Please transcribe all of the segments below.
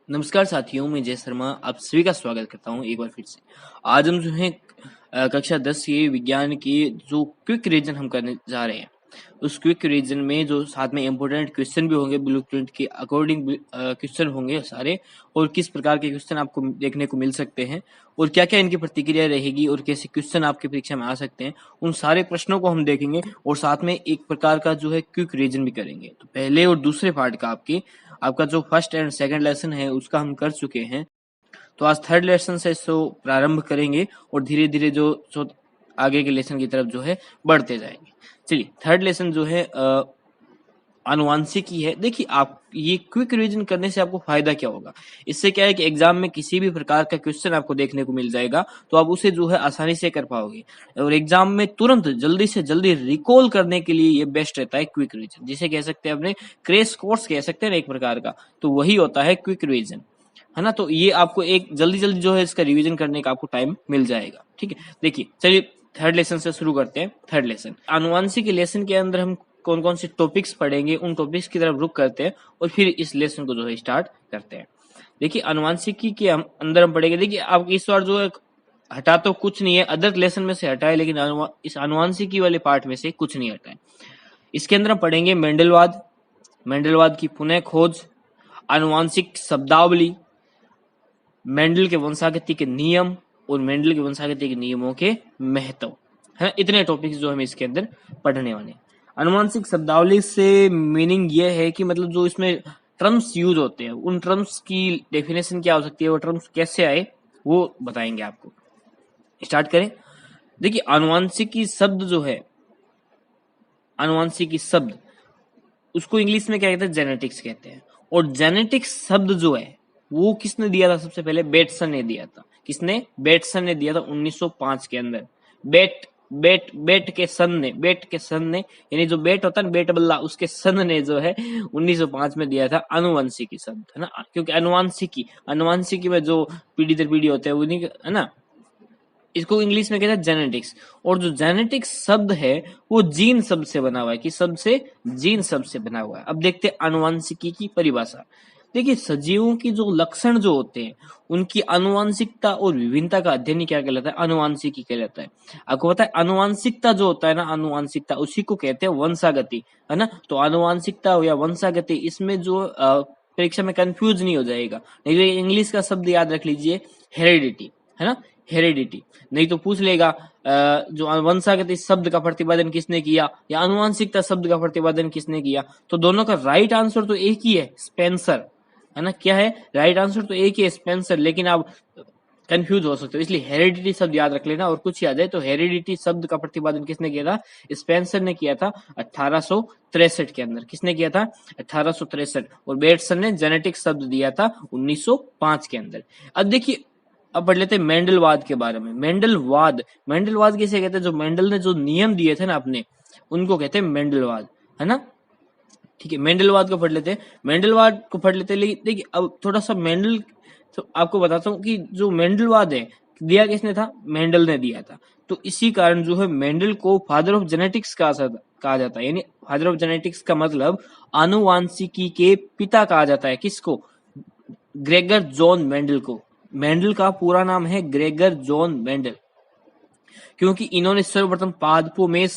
नमस्कार साथियों, मैं जय शर्मा आप सभी का स्वागत करता हूं एक बार फिर से। आज हम जो है कक्षा 10 के विज्ञान की जो क्विक रिवीजन हम करने जा रहे हैं, उस क्विक रिवीजन में जो साथ में इम्पोर्टेंट क्वेश्चन भी होंगे, ब्लूप्रिंट के अकॉर्डिंग क्वेश्चन होंगे सारे, और किस प्रकार के क्वेश्चन आपको देखने को मिल सकते हैं और क्या क्या इनकी प्रतिक्रिया रहेगी और कैसे क्वेश्चन आपकी परीक्षा में आ सकते हैं, उन सारे प्रश्नों को हम देखेंगे और साथ में एक प्रकार का जो है क्विक रिवीजन भी करेंगे। तो पहले और दूसरे पार्ट का आपका जो फर्स्ट एंड सेकंड लेसन है उसका हम कर चुके हैं। तो आज थर्ड लेसन से इसको प्रारंभ करेंगे और धीरे धीरे जो आगे के लेसन की तरफ जो है बढ़ते जाएंगे। चलिए, थर्ड लेसन जो है आनुवांशिकी है। देखिए, आप ये क्विक रिवीजन करने से आपको फायदा क्या होगा, इससे क्या है कि एग्जाम में किसी भी प्रकार का क्वेश्चन आपको देखने को मिल जाएगा तो आप उसे जो है आसानी से कर पाओगे और एग्जाम में तुरंत जल्दी से जल्दी रिकॉल करने के लिए ये बेस्ट रहता है क्विक रिवीजन, जिसे कह सकते हैं अपने क्रैश कोर्स कह सकते हैं ना एक प्रकार का, तो वही होता है क्विक रिवीजन, है ना। तो ये आपको एक जल्दी जल्दी जो है इसका रिवीजन करने का आपको टाइम मिल जाएगा। ठीक है, देखिए चलिए थर्ड लेसन से शुरू करते हैं। थर्ड लेसन आनुवंशिक लेसन के अंदर हम कौन कौन से टॉपिक्स पढ़ेंगे, उन टॉपिक्स की तरफ रुक करते हैं और फिर इस लेसन को जो है स्टार्ट करते हैं। देखिए, आनुवंशिकी के अंदर हम पढ़ेंगे। देखिए, आप इस बार जो है हटा तो कुछ नहीं है, अदर लेसन में से हटा है, लेकिन इस आनुवंशिकी वाले पार्ट में से कुछ नहीं हटा है। इसके अंदर हम पढ़ेंगे मेंडलवाद, मेंडलवाद की पुनः खोज, आनुवंशिक शब्दावली, मेंडल के वंशागति के नियम और मेंडल के वंशागति के नियमों के महत्व, है। इतने टॉपिक्स जो हम इसके अंदर पढ़ने वाले हैं। आनुवंशिक शब्दावली से मीनिंग ये है कि मतलब जो इसमें टर्म्स यूज होते हैं उन टर्म्स की डेफिनेशन क्या हो सकती है, वो टर्म्स कैसे आए वो बताएंगे आपको। स्टार्ट करें। देखिए, आनुवंशिकी शब्द जो है, आनुवंशिकी शब्द उसको इंग्लिश में क्या कहते हैं, जेनेटिक्स कहते हैं। और जेनेटिक्स शब्द जो है वो किसने दिया था, सबसे पहले बेटसन ने दिया था। किसने? बेटसन ने दिया था 1905 के अंदर। बेट के सन ने यानी जो बेट होता है ना, बेट बल्ला, उसके सन ने जो है 1905 में दिया था आनुवंशिकी शब्द, है ना। क्योंकि अनुवांशिकी में जो पीढ़ी दर पीढ़ी होते हैं वो नहीं, है ना, इसको इंग्लिश में कहते हैं जेनेटिक्स। और जो जेनेटिक्स शब्द है वो जीन शब्द से बना हुआ है, कि शब्द से, जीन शब्द से बना हुआ है। अब देखते हैं आनुवंशिकी की परिभाषा। देखिए, सजीवों की जो लक्षण जो होते हैं उनकी आनुवंशिकता और विभिन्नता का अध्ययन क्या कहलाता है, आनुवंशिकी कहलाता है। आपको पता है आनुवंशिकता जो होता है ना, आनुवंशिकता उसी को कहते हैं वंशागति, है ना। तो आनुवंशिकता या वंशागति, इसमें जो परीक्षा में कंफ्यूज नहीं हो जाएगा। नहीं तो इंग्लिश का शब्द याद रख लीजिए, हेरिडिटी, है ना, हेरिडिटी। नहीं तो पूछ लेगा जो वंशागति शब्द का प्रतिपादन किसने किया या आनुवंशिकता शब्द का प्रतिपादन किसने किया, तो दोनों का राइट आंसर तो एक ही है, स्पेंसर, है ना। क्या है राइट आंसर? तो एक ही है, स्पेंसर। लेकिन आप कंफ्यूज हो सकते हो, इसलिए हेरिडिटी शब्द याद रख लेना और कुछ याद है तो हेरिडिटी शब्द का प्रतिपादन किसने किया था, स्पेंसर ने किया था 1863 के अंदर। किसने किया था? 1863। और बेटसन ने जेनेटिक शब्द दिया था 1905 के अंदर। अब देखिए, अब पढ़ लेते हैं मेंडलवाद के बारे में। मेंडलवाद किसे कहते हैं? जो मेंडल ने जो नियम दिए थे ना अपने, उनको कहते हैं मेंडलवाद, है ना। ठीक है, मेंडलवाद को पढ़ लेते हैं। मेंडलवाद को पढ़ लेते हैं, लेकिन देखिए अब थोड़ा सा मेंडल, तो आपको बताता हूँ कि जो मेंडलवाद है दिया किसने था? मेंडल ने दिया था। तो इसी कारण जो है मेंडल को फादर ऑफ जेनेटिक्स कहा जाता है। यानी फादर ऑफ जेनेटिक्स का मतलब आनुवांशिकी के पिता कहा जाता है। किसको? ग्रेगर जॉन मेंडल को। मेंडल का पूरा नाम है ग्रेगर जॉन मेंडल, क्योंकि इन्होंने सर्वप्रथम पादपों में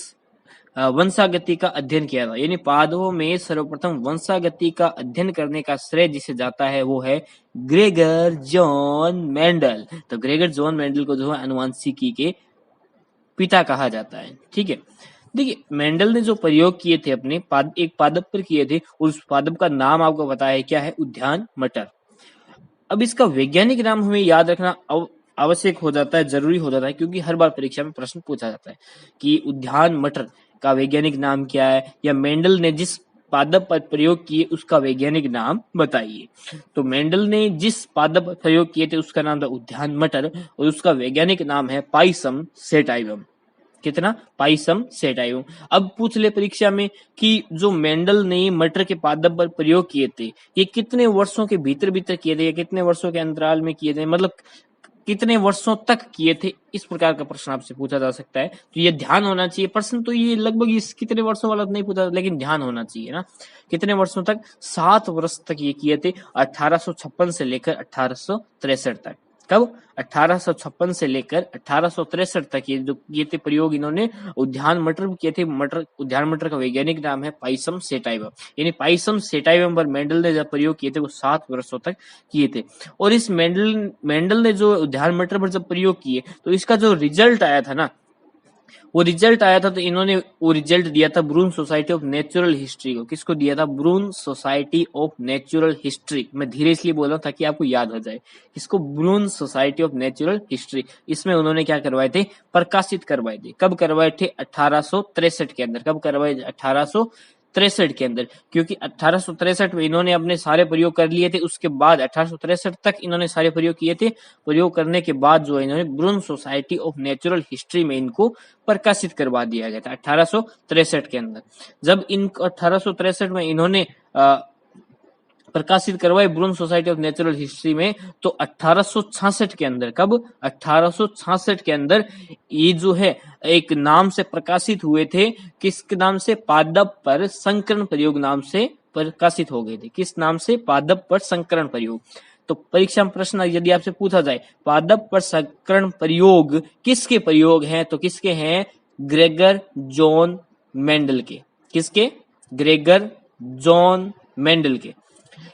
वंशागति का अध्ययन किया था। यानी पादपों में सर्वप्रथम वंशागति का अध्ययन करने का श्रेय जिसे जाता है वो है ग्रेगर जॉन मेंडल। तो ग्रेगर जॉन मेंडल को जो है आनुवंशिकी के पिता कहा जाता है। ठीक है, देखिए मेंडल ने जो प्रयोग किए थे अपने एक पादप पर किए थे, उस पादप का नाम आपको पता है क्या है? उद्यान मटर। अब इसका वैज्ञानिक नाम हमें याद रखना आवश्यक हो जाता है, जरूरी हो जाता है, क्योंकि हर बार परीक्षा में प्रश्न पूछा जाता है कि उद्यान मटर का वैज्ञानिक नाम क्या है, या मेंडल ने जिस पादप पर प्रयोग किए उसका वैज्ञानिक नाम बताइए। तो मेंडल ने जिस पादप पर प्रयोग किए थे उसका नाम था उद्यान मटर और उसका वैज्ञानिक नाम है पाइसम सेटाइवम। कितना? Pisum sativum. अब पूछ ले परीक्षा में कि जो मेंडल ने मटर के पादप पर प्रयोग किए थे ये कितने वर्षों के भीतर किए थे, या कितने वर्षों के अंतराल में किए थे, मतलब कितने वर्षों तक किए थे, इस प्रकार का प्रश्न आपसे पूछा जा सकता है। तो ये ध्यान होना चाहिए। प्रश्न तो ये लगभग इस कितने वर्षों वाला नहीं पूछा, लेकिन ध्यान होना चाहिए ना। कितने वर्षों तक? 7 वर्ष तक ये किए थे, 1856 से लेकर 1863 तक। कब? 1856 से लेकर 1863 तक ये जो किए थे प्रयोग इन्होंने उद्यान मटर किए थे। मटर, उद्यान मटर का वैज्ञानिक नाम है पाइसम सेटाइवम, यानी पाइसम सेटाइवम पर मेंडल ने जब प्रयोग किए थे वो 7 वर्षों तक किए थे। और इस मेंडल ने जो उद्यान मटर पर जब प्रयोग किए तो इसका जो रिजल्ट आया था ना, वो रिजल्ट आया था, तो इन्होंने वो रिजल्ट दिया था ब्रून सोसाइटी ऑफ नेचुरल हिस्ट्री को। किसको दिया था? ब्रून सोसाइटी ऑफ नेचुरल हिस्ट्री। मैं धीरे इसलिए बोल रहा हूँ ताकि आपको याद हो जाए। इसको ब्रून सोसाइटी ऑफ नेचुरल हिस्ट्री, इसमें उन्होंने क्या करवाए थे? प्रकाशित करवाए थे। कब करवाए थे? 1863 के अंदर। कब करवाए? 1863 के अंदर, क्योंकि 1863 में इन्होंने अपने सारे प्रयोग कर लिए थे। उसके बाद 1863 तक इन्होंने सारे प्रयोग किए थे। प्रयोग करने के बाद जो है इन्होंने ब्रून सोसाइटी ऑफ नेचुरल हिस्ट्री में इनको प्रकाशित करवा दिया गया था 1863 के अंदर। जब इनको 1863 में इन्होंने प्रकाशित करवाए ब्रून सोसाइटी ऑफ नेचुरल हिस्ट्री में, तो 1866 के अंदर, कब? 1866 के अंदर ये जो है एक नाम से प्रकाशित हुए थे। किस नाम से? पादप पर संकरण प्रयोग नाम से प्रकाशित हो गए थे। किस नाम से? पादप पर संकरण प्रयोग। तो परीक्षा में प्रश्न यदि आपसे पूछा जाए पादप पर संकरण प्रयोग किसके प्रयोग हैं, तो किसके हैं? ग्रेगर जॉन मेंडल के। किसके? ग्रेगर जॉन मेंडल के।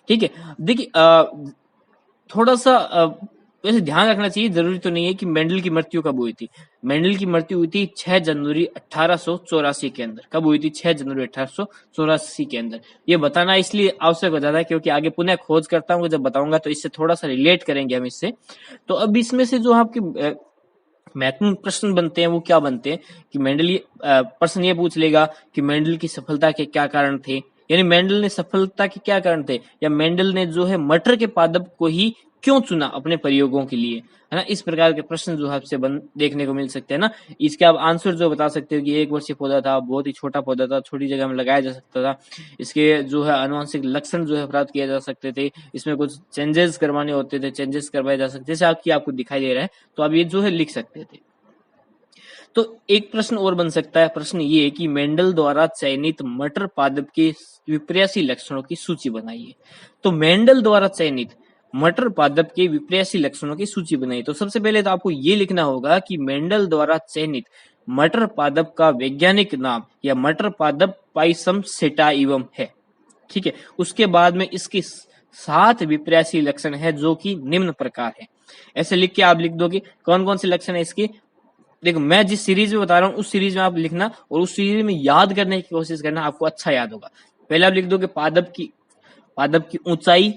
ठीक है। देखिए थोड़ा सा वैसे ध्यान रखना चाहिए, जरूरी तो नहीं है कि मेंडल की मृत्यु कब हुई थी। मेंडल की मृत्यु हुई थी 6 जनवरी 1884 के अंदर। कब हुई थी? 6 जनवरी 1884 के अंदर। ये बताना इसलिए आवश्यक हो जाता है क्योंकि आगे पुनः खोज करता हूँ, जब बताऊंगा तो इससे थोड़ा सा रिलेट करेंगे हम इससे। तो अब इसमें से जो आपके महत्वपूर्ण प्रश्न बनते हैं वो क्या बनते हैं कि मेंडल प्रश्न ये पूछ लेगा कि मेंडल की सफलता के क्या कारण थे, यानी मेंडल ने सफलता के क्या कारण थे, या मेंडल ने जो है मटर के पादप को ही क्यों चुना अपने प्रयोगों के लिए, है ना। इस प्रकार के प्रश्न जो आपसे देखने को मिल सकते हैं ना। इसके आप आंसर जो बता सकते हो कि 1 वर्षीय पौधा था, बहुत ही छोटा पौधा था, छोटी जगह में लगाया जा सकता था। इसके जो है आनुवंशिक लक्षण जो है प्राप्त किए जा सकते थे। इसमें कुछ चेंजेस करवाने होते थे, चेंजेस करवाए जा सकते, जैसे आपको दिखाई दे रहा है, तो आप ये जो है लिख सकते थे। तो एक प्रश्न और बन सकता है। प्रश्न ये कि मेंडल द्वारा चयनित मटर पादप के विप्रेयसी लक्षणों की सूची बनाइए। तो मेंडल द्वारा चयनित मटर पादप के विप्रेयसी लक्षणों की सूची बनाइए। तो सबसे पहले तो आपको ये लिखना होगा कि मेंडल द्वारा चयनित मटर पादप का वैज्ञानिक नाम या मटर पादप पाइसम सेटाइवम है। ठीक है। उसके बाद में इसके 7 विप्रेयसी लक्षण है जो कि निम्न प्रकार है। ऐसे लिख के आप लिख दोगे कौन कौन से लक्षण है इसके। देखो मैं जिस सीरीज में बता रहा हूँ उस सीरीज में आप लिखना और उस सीरीज में याद करने की कोशिश करना, आपको अच्छा याद होगा। पहले आप लिख दोगे पादप की ऊंचाई,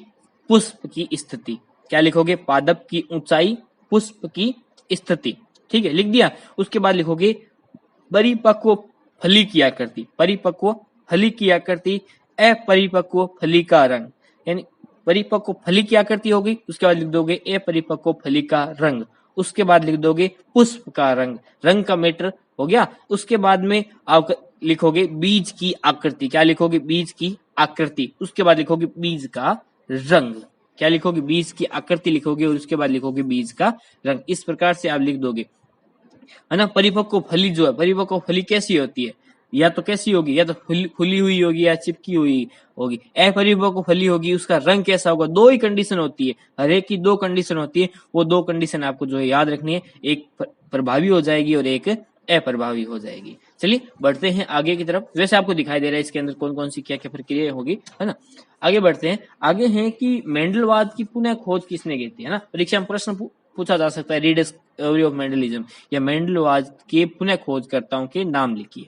पुष्प की स्थिति। क्या लिखोगे? पादप की ऊंचाई, पुष्प की स्थिति। ठीक है, लिख दिया। उसके बाद लिखोगे परिपक्व फली की आकृति, परिपक्व फली की आकृति, अपरिपक्व फली का रंग, यानी परिपक्व फली की आकृति होगी। उसके बाद लिख दोगे अपरिपक्व फली का रंग। उसके बाद लिख दोगे पुष्प का रंग, रंग का मैटर हो गया। उसके बाद में आप लिखोगे बीज की आकृति। क्या लिखोगे? बीज की आकृति। उसके बाद लिखोगे बीज का रंग। क्या लिखोगे? बीज की आकृति लिखोगे और उसके बाद लिखोगे बीज का रंग। इस प्रकार से आप लिख दोगे, है ना। परिपक्व फली जो है, परिपक्व फली कैसी होती है? या तो कैसी होगी, या तो फुली हुई होगी या चिपकी हुई होगी। अपरिपक्व फली होगी, उसका रंग कैसा होगा। 2 ही कंडीशन होती है, हर एक की 2 कंडीशन होती है। वो 2 कंडीशन आपको जो है याद रखनी है, एक प्रभावी हो जाएगी और एक अप्रभावी हो जाएगी। चलिए बढ़ते हैं आगे की तरफ। वैसे आपको दिखाई दे रहा है इसके अंदर कौन कौन सी क्या क्या प्रक्रिया होगी, है ना। आगे बढ़ते हैं। आगे है कि मेंडलवाद की पुनः खोज किसने की थी, है ना। परीक्षा में प्रश्न पूछा जा सकता है, रीडिस्कवरी ऑफ मेंडलिज्म या मेंडलवाद के पुनः खोजकर्ताओं के नाम लिखिए।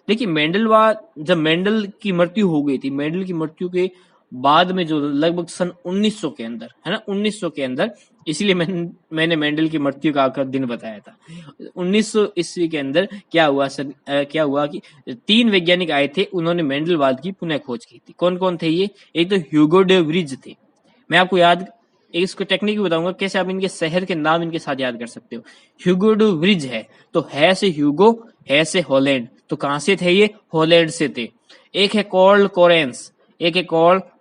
देखिए मेंडलवाद, जब मेंडल की मृत्यु हो गई थी, मेंडल की मृत्यु के बाद में जो लगभग सन 1900 के अंदर, है ना, 1900 के अंदर, इसलिए मैंने मेंडल की मृत्यु का आखिर दिन बताया था। 1900 ईस्वी के अंदर क्या हुआ कि 3 वैज्ञानिक आए थे, उन्होंने मेंडलवाद की पुनः खोज की थी। कौन कौन थे ये? एक तो ह्यूगो डे व्रिज थे। मैं आपको इसको टेक्निक भी बताऊंगा कैसे आप इनके शहर के नाम इनके साथ याद कर सकते हो। ह्यूगो डे व्रिज है तो है से ह्यूगो, है से हॉलैंड। तो कहां से थे ये? हॉलैंड से थे। एक है कॉर्ल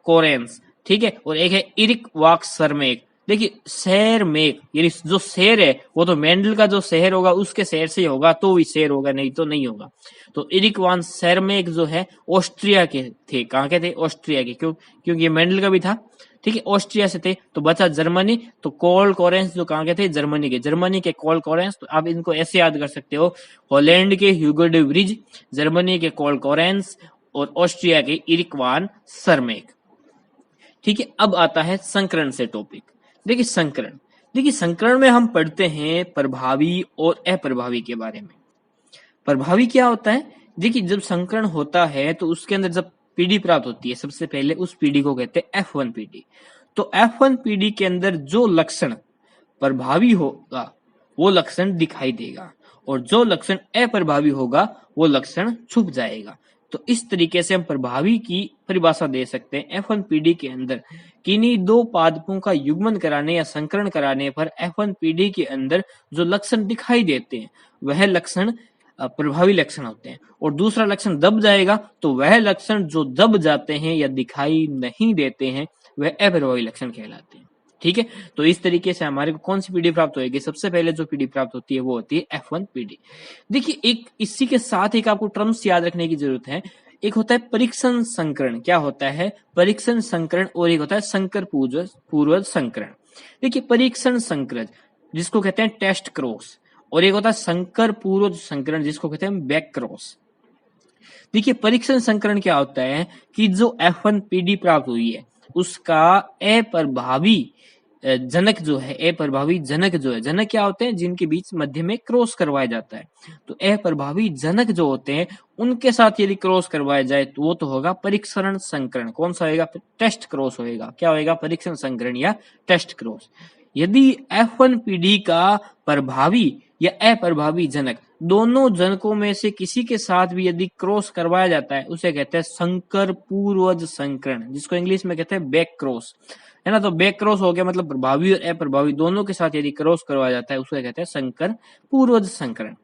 कोरेंस, ठीक है, और एक है इरिक वाक्स सरमेक। देखिए शेर मेक, यानी जो शेर है वो तो मेंडल का जो शहर होगा उसके शहर से ही होगा, तो भी शेर होगा, नहीं तो नहीं होगा। तो एरिक वान शेरमेक जो है ऑस्ट्रिया के थे। कहाँ के थे? ऑस्ट्रिया के। क्यों? क्योंकि ये मेंडल का भी था। ठीक है, ऑस्ट्रिया से थे। तो बचा जर्मनी, तो कोल कोरेंस जो कहाँ के थे? जर्मनी के। जर्मनी के कोल कोरेंस, तो आप इनको ऐसे याद कर सकते हो, हॉलैंड के ह्यूगो डे व्रिज, जर्मनी के कोल कोरेंस और ऑस्ट्रिया के एरिक वान शेरमेक। ठीक है, अब आता है संकरण से टॉपिक। देखिए संकरण, देखिए संकरण में हम पढ़ते हैं प्रभावी और अप्रभावी के बारे में। प्रभावी क्या होता है? देखिए जब संकरण होता है तो उसके अंदर जब पीढ़ी प्राप्त होती है, सबसे पहले उस पीढ़ी को कहते हैं F1 पीढ़ी। तो F1 पीढ़ी के अंदर जो लक्षण प्रभावी होगा वो लक्षण दिखाई देगा, और जो लक्षण अप्रभावी होगा वो लक्षण छुप जाएगा। तो इस तरीके से हम प्रभावी की परिभाषा दे सकते हैं। F1 पीढ़ी के अंदर किन्हीं दो पादपों का युग्मन कराने या संकरण कराने पर F1 पीढ़ी के अंदर जो लक्षण दिखाई देते हैं वह लक्षण प्रभावी लक्षण होते हैं, और दूसरा लक्षण दब जाएगा तो वह लक्षण जो दब जाते हैं या दिखाई नहीं देते हैं वह अप्रभावी लक्षण कहलाते हैं। ठीक है, तो इस तरीके से हमारे को कौन सी पीढ़ी प्राप्त होगी? सबसे पहले जो पीढ़ी प्राप्त होती है वो होती है F1 पीढ़ी। देखिए एक इसी के साथ एक आपको टर्म्स याद रखने की जरूरत है। एक होता है परीक्षण संकरण। क्या होता है? परीक्षण संकरण। और एक होता है संकर पूर्वज संकरण। देखिए परीक्षण संकरण जिसको कहते हैं टेस्ट क्रॉस, और एक होता है संकर पूर्वज संकरण जिसको कहते हैं बैक क्रॉस। देखिए परीक्षण संकरण क्या होता है कि जो F1 पीढ़ी प्राप्त हुई है उसका अप्रभावी जनक जो है, अप्रभावी जनक जो है, जनक क्या होते हैं? जिनके बीच मध्य में क्रॉस करवाया जाता है। तो अप्रभावी जनक जो होते हैं उनके साथ यदि क्रॉस करवाया जाए तो वो तो होगा परीक्षण संकरण। कौन सा होगा? टेस्ट क्रॉस होएगा। क्या होएगा? परीक्षण संकरण या टेस्ट क्रॉस। यदि F1 पीढ़ी का प्रभावी या अप्रभावी जनक दोनों जनकों में से किसी के साथ भी यदि क्रॉस करवाया जाता है उसे कहते हैं संकर पूर्वज संकरण, जिसको इंग्लिश में कहते हैं बैक क्रॉस, है ना। तो बैक क्रॉस हो गया, मतलब प्रभावी और अप्रभावी दोनों के साथ यदि क्रॉस करवाया जाता है उसे कहते हैं संकर पूर्वज संकरण।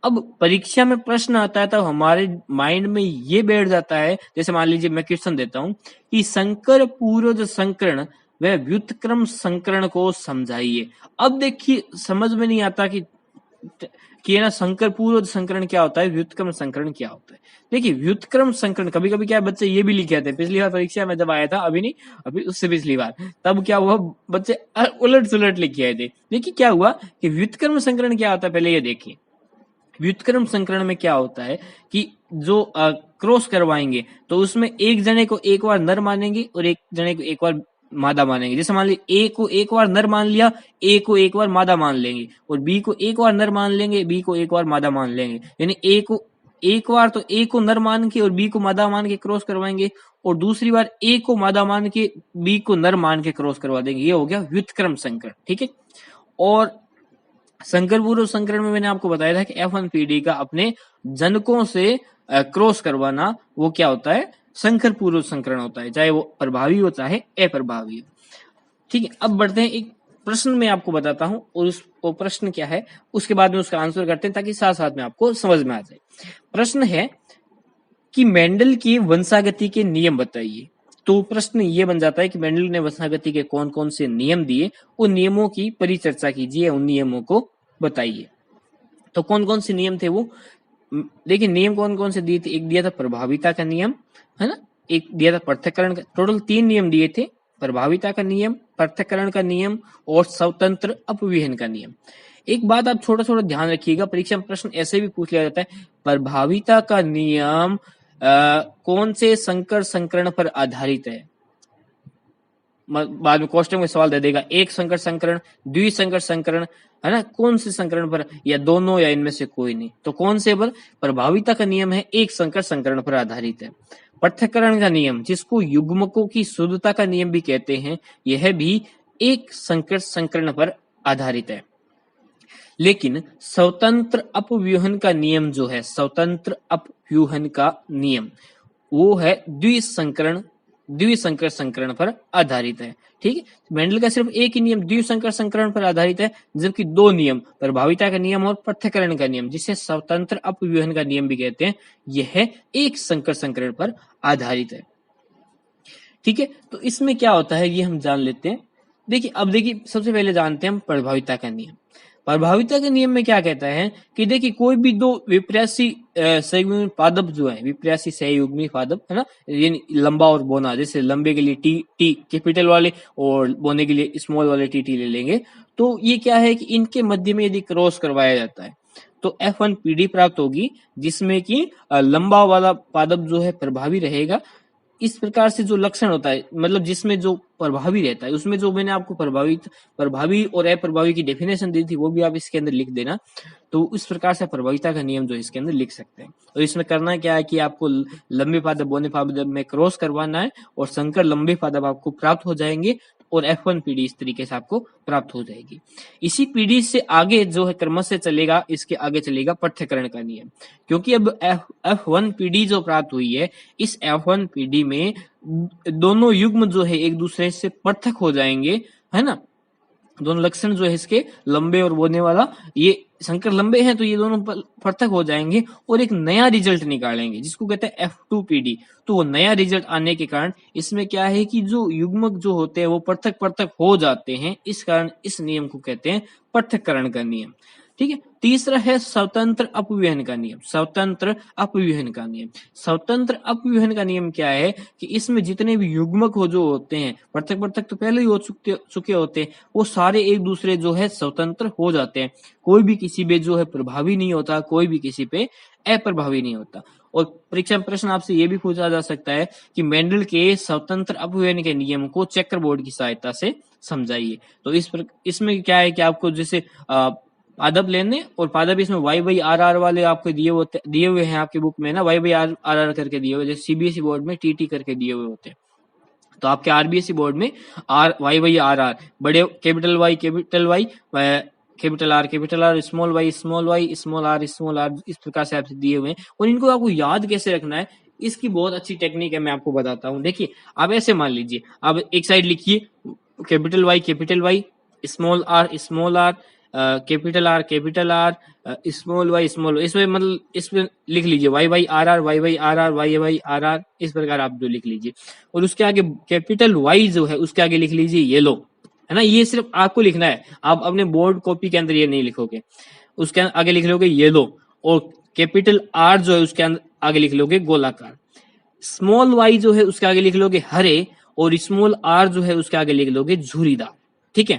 अब परीक्षा में प्रश्न आता है तो हमारे माइंड में ये बैठ जाता है, जैसे मान लीजिए मैं क्वेश्चन देता हूं कि संकर पूर्वज संकरण वह व्युत्क्रम संकरण को समझाइए। अब देखिए समझ में नहीं आता कि ना संकर पूर्वज संकरण क्या होता है, व्युत्क्रम संकरण क्या होता है। देखिए व्युत्क्रम संकरण कभी कभी क्या है, बच्चे ये भी लिखे आते हैं। पिछली बार परीक्षा में जब आया था, अभी नहीं, अभी उससे पिछली बार, तब क्या हुआ, बच्चे उलट सुलट लिखे आए थे। देखिए क्या हुआ कि व्युत्क्रम संकरण क्या होता है, पहले ये देखिए। व्युत्क्रम संकरण में क्या होता है कि जो क्रॉस करवाएंगे तो उसमें एक जने को एक बार नर मानेंगे और एक जने को एक बार मादा मानेंगे। जैसे मान लीजिए ए को एक बार नर मान लिया, ए को एक बार मादा मान लेंगे, और बी को एक बार नर मान लेंगे, बी को एक बार मादा मान लेंगे। यानी ए को एक बार तो ए को नर मान के और बी को मादा मान के क्रॉस करवाएंगे, और दूसरी बार ए को मादा मान के बी को नर मान के क्रॉस करवा देंगे। ये हो गया व्युत्क्रम संकरण। ठीक है, और संकर पूर्व संकरण में मैंने आपको बताया था कि F1 पीढ़ी का अपने जनकों से क्रॉस करवाना वो क्या होता है, संकर पूर्व संकरण होता है, चाहे वो प्रभावी हो चाहे अप्रभावी हो। ठीक है, अब बढ़ते हैं, एक प्रश्न मैं आपको बताता हूं और उस वो प्रश्न क्या है उसके बाद में उसका आंसर करते हैं ताकि साथ साथ में आपको समझ में आ जाए। प्रश्न है कि मेंडल की वंशागति के नियम बताइए। तो प्रश्न ये बन जाता है कि मेंडल ने वंशागति के कौन कौन से नियम दिए, उन नियमों की परिचर्चा कीजिए, उन नियमों को बताइए। तो कौन कौन से नियम थे वो देखिए। नियम कौन कौन से दिए थे? एक दिया था प्रभाविता का नियम, है ना, एक दिया था पृथक्करण का। टोटल 3 नियम दिए थे, प्रभाविता का नियम, पृथक्करण का नियम और स्वतंत्र अपव्ययन का नियम। एक बात आप छोटा छोटा ध्यान रखिएगा, परीक्षा में प्रश्न ऐसे भी पूछ लिया जाता है, प्रभाविता का नियम कौन से संकर संकरण पर आधारित है। बाद में क्वेश्चन में सवाल दे देगा, एक संकर संकरण, द्विसंकर संकरण, है ना, कौन से संकरण पर, या दोनों, या इनमें से कोई नहीं। तो कौन से पर? प्रभाविता का नियम है एक संकर संकरण पर आधारित है। पृथक्करण का नियम जिसको युग्मकों की शुद्धता का नियम भी कहते हैं, यह भी एक संकर संकरण पर आधारित है। लेकिन स्वतंत्र अपव्यूहन का नियम जो है, स्वतंत्र अपव्यूहन का नियम वो है द्विसंकर संकरण पर आधारित है। ठीक है, मेंडल का सिर्फ एक ही नियम द्विसंकर संकरण पर आधारित है, जबकि 2 नियम, प्रभाविता का नियम और पृथक्करण का नियम जिसे स्वतंत्र अपव्यूहन का नियम भी कहते हैं, यह एक संकर संकरण पर आधारित है। ठीक है, तो इसमें क्या होता है ये हम जान लेते हैं। देखिए अब देखिए सबसे पहले जानते हैं हम प्रभाविता का नियम। प्रभाविता के नियम में क्या कहता है कि देखिए कोई भी दो विप्रेसी संयुग्मी पादप जो है, विप्रेसी सहयुग्मी पादप है ना, ये लंबा और बोना, जैसे लंबे के लिए टी टी कैपिटल वाले और बोने के लिए स्मॉल वाले टी टी ले लेंगे। तो ये क्या है कि इनके मध्य में यदि क्रॉस करवाया जाता है तो F1 PD प्राप्त होगी, जिसमें कि लंबा वाला पादप जो है प्रभावी रहेगा। इस प्रकार से जो लक्षण होता है, मतलब जिसमें जो प्रभावी रहता है, उसमें जो मैंने आपको प्रभावी और अप्रभावी की डेफिनेशन दी थी वो भी आप इसके अंदर लिख देना। तो इस प्रकार से प्रभाविता का नियम जो इसके अंदर लिख सकते हैं। तो इसमें करना क्या है कि आपको लंबे पादप बोने पादप में क्रॉस करवाना है और संकर लंबे पादप आपको प्राप्त हो जाएंगे और F1 पीढ़ी इस तरीके से आपको प्राप्त हो जाएगी। इसी पीढ़ी से आगे जो है क्रम से चलेगा, इसके आगे चलेगा पृथक्करण का नियम, क्योंकि अब F1 पीढ़ी जो प्राप्त हुई है, इस F1 पीढ़ी में दोनों युग्म जो है एक दूसरे से पृथक हो जाएंगे, है ना। दोनों लक्षण जो है इसके लंबे और बोने वाला, ये संकर लंबे हैं तो ये दोनों पृथक हो जाएंगे और एक नया रिजल्ट निकालेंगे जिसको कहते हैं F2 पीढ़ी। तो वो नया रिजल्ट आने के कारण इसमें क्या है कि जो युग्मक जो होते हैं वो पृथक पृथक हो जाते हैं, इस कारण इस नियम को कहते हैं पृथक्करण का नियम। ठीक है। तीसरा है स्वतंत्र अपव्यूहन का नियम। स्वतंत्र अपव्यूहन का नियम, स्वतंत्र अपव्यूहन का नियम क्या है कि इसमें जितने भी युग्मक हो जो होते हैं, पृथक पृथक तो पहले ही हो चुके होते हैं, वो सारे एक दूसरे जो है स्वतंत्र हो जाते हैं। कोई भी किसी पे जो है प्रभावी नहीं होता, कोई भी किसी पे अप्रभावी नहीं होता। और परीक्षा में प्रश्न आपसे ये भी पूछा जा सकता है कि मेंडल के स्वतंत्र अपव्यूहन के नियम को चेकर बोर्ड की सहायता से समझाइए। तो इसमें क्या है कि आपको जैसे पादप लेने और पादप इसमें y/r वाले आपको दिए हुए हैं आपकी बुक में ना, y/r करके दिए हुए, जैसे सीबीएसई बोर्ड में टी करके दिए हुए होते हैं। तो आपके आरबीएसई बोर्ड में y/r बड़े capital Y capital R small y small r इस प्रकार से आपसे दिए हुए हैं। और इनको आपको याद कैसे रखना है, इसकी बहुत अच्छी टेक्निक है, मैं आपको बताता हूँ। देखिए आप ऐसे मान लीजिए, आप एक साइड लिखिए capital Y small r capital R small y, इसमें मतलब इसमें लिख लीजिए y/r इस प्रकार आप जो लिख लीजिए। और उसके आगे कैपिटल Y जो है उसके आगे लिख लीजिए येलो, है ना। ये सिर्फ आपको लिखना है, आप अपने बोर्ड कॉपी के अंदर ये नहीं लिखोगे। उसके आगे लिख लोगे येलो, और कैपिटल R जो है उसके अंदर आगे लिख लोगे गोलाकार। स्मॉल y जो है उसके आगे लिख लोगे हरे, और स्मॉल r जो है उसके आगे लिख लोगे झुरीदार। ठीक है,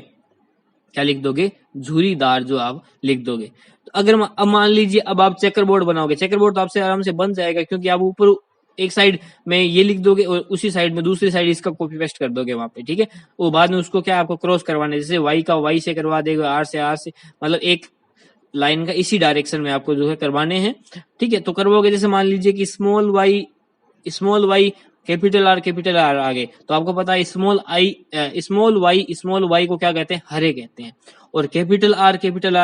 क्या लिख दोगे, झुरीदार जो आप लिख दोगे। तो अगर अब मान लीजिए अब आप चेकर बोर्ड बनाओगे, चेकर बोर्ड तो आपसे आराम से बन जाएगा, क्योंकि आप ऊपर एक साइड में ये लिख दोगे और उसी साइड में दूसरी साइड इसका कॉपी पेस्ट कर दोगे वहां पे। ठीक है, वो बाद में उसको क्या आपको क्रॉस करवाना है, जैसे y का y से करवा देगा, r से, मतलब एक लाइन का इसी डायरेक्शन में आपको जो है करवाने हैं। ठीक है, तो करवाओगे, जैसे मान लीजिए कि स्मॉल y कैपिटल आर आगे, तो आपको पता है स्मॉल वाई को क्या कहते हैं, हरे कहते हैं, और कैपिटल आर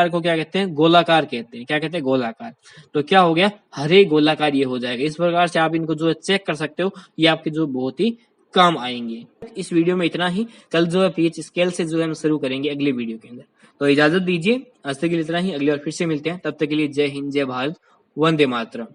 को क्या कहते हैं, गोलाकार कहते हैं। क्या कहते हैं, गोलाकार। तो क्या हो गया, हरे गोलाकार ये हो जाएगा। इस प्रकार से आप इनको जो है चेक कर सकते हो, ये आपके जो बहुत ही काम आएंगे। इस वीडियो में इतना ही, कल जो है पीएच स्केल से जो है हम शुरू करेंगे अगले वीडियो के अंदर। तो इजाजत दीजिए, आज तक के लिए इतना ही, अगली बार फिर से मिलते हैं, तब तक के लिए जय हिंद, जय भारत, वंदे मातरम।